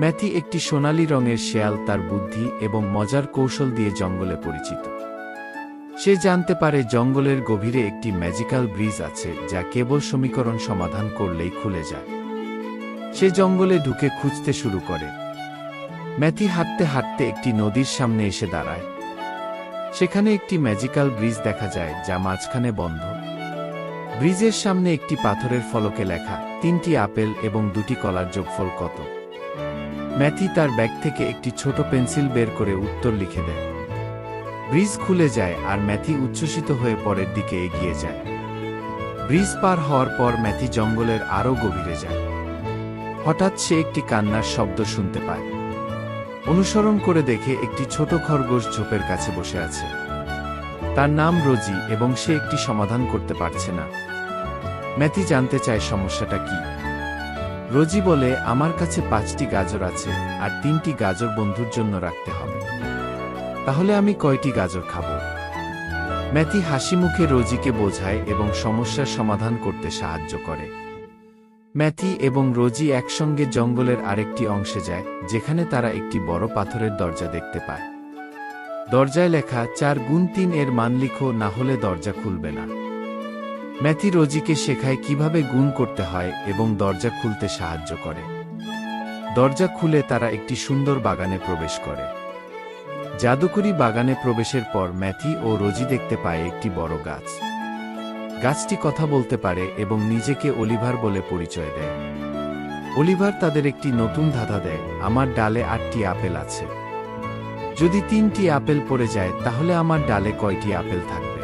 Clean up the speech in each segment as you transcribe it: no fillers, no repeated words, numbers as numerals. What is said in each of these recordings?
Matty একটি সোনালী রঙের শেয়াল, তার বুদ্ধি এবং মজার কৌশল দিয়ে জঙ্গলে পরিচিত। সে জানতে পারে জঙ্গলের গভীরে একটি ম্যাজিক্যাল ব্রিজ আছে যা কেবল সমীকরণ সমাধান করলেই খুলে যায়। সে জঙ্গলে ঢুকে খুঁজতে শুরু করে। ম্যাথি হাঁটতে হাঁটতে একটি নদীর সামনে এসে দাঁড়ায়। সেখানে একটি ম্যাজিক্যাল ব্রিজ দেখা যায় যা মাঝখানে বন্ধ। ব্রিজের সামনে একটি পাথরের ফলকে লেখা 3টি আপেল এবং 2টি কলার যোগফল কত। ম্যাথি তার ব্যাগ থেকে একটি ছোট পেন্সিল বের করে উত্তর লিখে দেয়। ব্রিজ খুলে যায় আর ম্যাথি উচ্ছ্বসিত হয়ে পরের দিকে এগিয়ে যায়। ব্রিজ পার হওয়ার পর ম্যাথি জঙ্গলের আরও গভীরে যায়। হঠাৎ সে একটি কান্নার শব্দ শুনতে পায়। অনুসরণ করে দেখে একটি ছোট খরগোশ ঝোপের কাছে বসে আছে। তার নাম রোজি এবং সে একটি সমাধান করতে পারছে না। ম্যাথি জানতে চায় সমস্যাটা কি। রোজি বলে, আমার কাছে 5টি গাজর আছে আর 3টি গাজর বন্ধুর জন্য রাখতে হবে। তাহলে আমি কয়টি গাজর খাব? ম্যাথি হাসি মুখে রোজিকে বোঝায় এবং সমস্যার সমাধান করতে সাহায্য করে। ম্যাথি এবং রোজি একসঙ্গে জঙ্গলের আরেকটি অংশে যায় যেখানে তারা একটি বড় পাথরের দরজা দেখতে পায়। দরজায় লেখা 4×3 এর মান লিখো, না হলে দরজা খুলবে না। ম্যাথি রোজিকে শেখায় কিভাবে গুণ করতে হয় এবং দরজা খুলতে সাহায্য করে। দরজা খুলে তারা একটি সুন্দর বাগানে প্রবেশ করে। জাদুকরি বাগানে প্রবেশের পর ম্যাথি ও রোজি দেখতে পায় একটি বড় গাছ। গাছটি কথা বলতে পারে এবং নিজেকে অলিভার বলে পরিচয় দেয়। অলিভার তাদের একটি নতুন ধাঁধা দেয়, আমার ডালে 8টি আপেল আছে। যদি 3টি আপেল পড়ে যায় তাহলে আমার ডালে কয়টি আপেল থাকবে?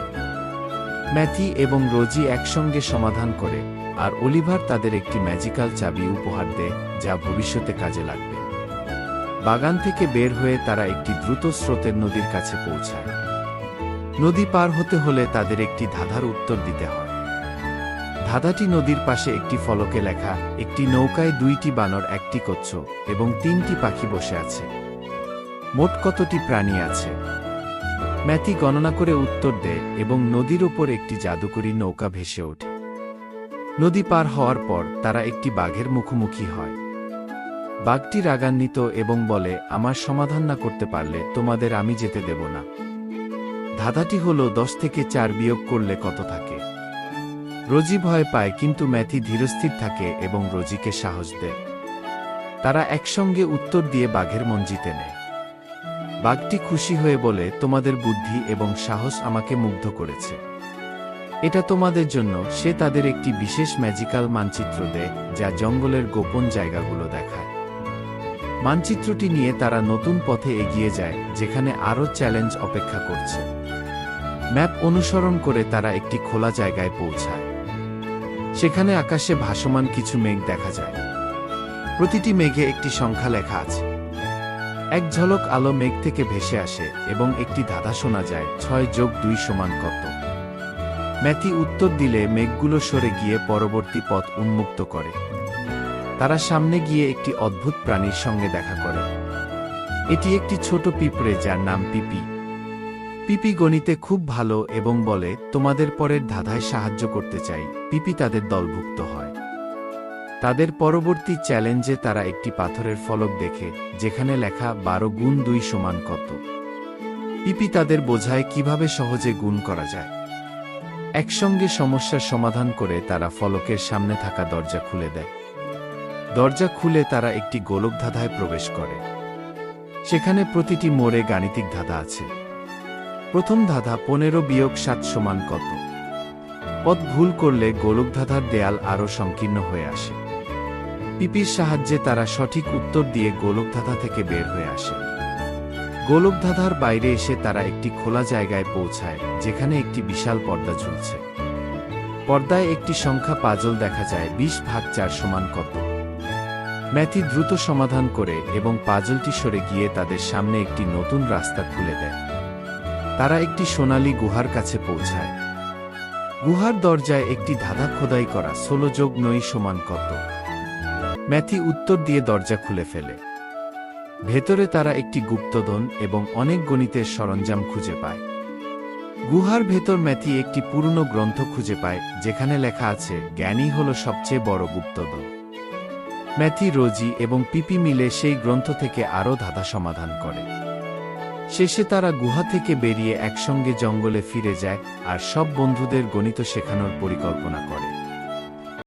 ম্যাথি এবং রোজি একসঙ্গে সমাধান করে আর অলিভার তাদের একটি ম্যাজিক্যাল চাবি উপহার দেয় যা ভবিষ্যতে কাজে লাগবে। বাগান থেকে বের হয়ে তারা একটি দ্রুত স্রোতের নদীর কাছে পৌঁছায়। নদী পার হতে হলে তাদের একটি ধাঁধার উত্তর দিতে হয়। ধাঁধাটি নদীর পাশে একটি ফলকে লেখা, একটি নৌকায় 2টি বানর, 1টি কচ্ছপ এবং 3টি পাখি বসে আছে। মোট কতটি প্রাণী আছে? ম্যাথি গণনা করে উত্তর দেয় এবং নদীর ওপর একটি জাদুকরি নৌকা ভেসে ওঠে। নদী পার হওয়ার পর তারা একটি বাঘের মুখোমুখি হয়। বাঘটি রাগান্বিত এবং বলে, আমার সমাধান না করতে পারলে তোমাদের আমি যেতে দেব না। ধাঁধাটি হল 10 থেকে 4 বিয়োগ করলে কত থাকে। রোজি ভয় পায় কিন্তু ম্যাথি ধীরস্থির থাকে এবং রোজিকে সাহস দেয়। তারা একসঙ্গে উত্তর দিয়ে বাঘের মন জিতে নেয়। বাঘটি খুশি হয়ে বলে, তোমাদের বুদ্ধি এবং সাহস আমাকে মুগ্ধ করেছে। এটা তোমাদের জন্য। সে তাদের একটি বিশেষ ম্যাজিক্যাল মানচিত্র দেয় যা জঙ্গলের গোপন জায়গাগুলো দেখায়। মানচিত্রটি নিয়ে তারা নতুন পথে এগিয়ে যায় যেখানে আরও চ্যালেঞ্জ অপেক্ষা করছে। ম্যাপ অনুসরণ করে তারা একটি খোলা জায়গায় পৌঁছায়। সেখানে আকাশে ভাসমান কিছু মেঘ দেখা যায়। প্রতিটি মেঘে একটি সংখ্যা লেখা আছে। এক ঝলক আলো মেঘ থেকে ভেসে আসে এবং একটি ধাঁধা শোনা যায়, 6+2 সমান কত। ম্যাথি উত্তর দিলে মেঘগুলো সরে গিয়ে পরবর্তী পথ উন্মুক্ত করে। তারা সামনে গিয়ে একটি অদ্ভুত প্রাণীর সঙ্গে দেখা করে। এটি একটি ছোট পিঁপড়ে যার নাম পিপি। পিপি গণিতে খুব ভালো এবং বলে, তোমাদের পরের ধাঁধায় সাহায্য করতে চাই। পিপি তাদের দলভুক্ত হয়। তাদের পরবর্তী চ্যালেঞ্জে তারা একটি পাথরের ফলক দেখে যেখানে লেখা 12×2 সমান কত। পিপি তাদের বোঝায় কিভাবে সহজে গুণ করা যায়। একসঙ্গে সমস্যার সমাধান করে তারা ফলকের সামনে থাকা দরজা খুলে দেয়। দরজা খুলে তারা একটি গোলক ধাঁধায় প্রবেশ করে। সেখানে প্রতিটি মোড়ে গাণিতিক ধাঁধা আছে। প্রথম ধাঁধা, 15-7 সমান কত। পথ ভুল করলে গোলক ধাঁধার দেয়াল আরও সংকীর্ণ হয়ে আসে। পিপির সাহায্যে তারা সঠিক উত্তর দিয়ে গোলক ধাঁধা থেকে বের হয়ে আসে। গোলক ধাঁধার বাইরে এসে তারা একটি খোলা জায়গায় পৌঁছায় যেখানে একটি বিশাল পর্দা ঝুলছে। পর্দায় একটি সংখ্যা পাজল দেখা যায়, 20/4 সমান কত। ম্যাথি দ্রুত সমাধান করে এবং পাজলটি সরে গিয়ে তাদের সামনে একটি নতুন রাস্তা খুলে দেয়। তারা একটি সোনালী গুহার কাছে পৌঁছায়। গুহার দরজায় একটি ধাঁধা খোদাই করা, 16+9 সমান কত। ম্যাথি উত্তর দিয়ে দরজা খুলে ফেলে। ভেতরে তারা একটি গুপ্তধন এবং অনেক গণিতের সরঞ্জাম খুঁজে পায়। গুহার ভেতর ম্যাথি একটি পুরনো গ্রন্থ খুঁজে পায় যেখানে লেখা আছে, জ্ঞানই হল সবচেয়ে বড় গুপ্তধন। ম্যাথি, রোজি এবং পিপি মিলে সেই গ্রন্থ থেকে আরও ধাঁধা সমাধান করে। শেষে তারা গুহা থেকে বেরিয়ে একসঙ্গে জঙ্গলে ফিরে যায় আর সব বন্ধুদের গণিত শেখানোর পরিকল্পনা করে।